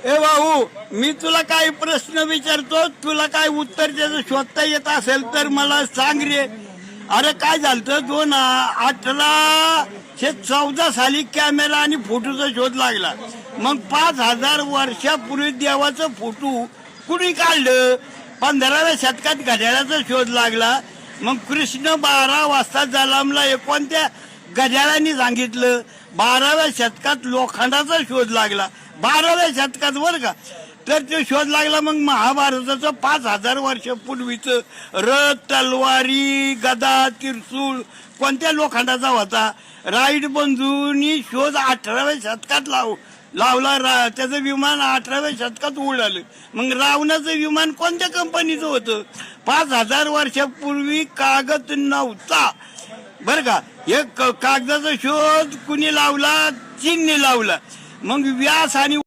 ए भाऊ, मी तुला काही प्रश्न विचारतो, तुला काय उत्तर त्याचं शोधता येत असेल तर मला सांग रे. अरे काय झालं 2018-14 साली कॅमेरा आणि फोटोचा शोध लागला. मग 5000 वर्षापूर्वी देवाचं फोटो कुणी काढलं? 15व्या शतकात घड्याळाचा शोध लागला. मग कृष्ण 12 वाजता जन्मला हे कोणत्या घड्याळाने सांगितलं? 12व्या शतकात लोखंडाचा शोध लागला. 12व्या शतकात बरं का. तर तो शोध लागला. मग महाभारताचं 5000 वर्षापूर्वीच रथ, तलवारी, गदा, त्रिशूळ कोणत्या लोखंडाचा होता? राईट बंधूंनी शोध 18व्या शतकात लावला. त्याचं विमान 18व्या शतकात उडालं. मग रावणाचं विमान कोणत्या कंपनीचं होतं? 5000 वर्षापूर्वी कागद नव्हता बर का. हे कागदाचा शोध कुणी लावला? चीनने लावला. मग व्यास आणि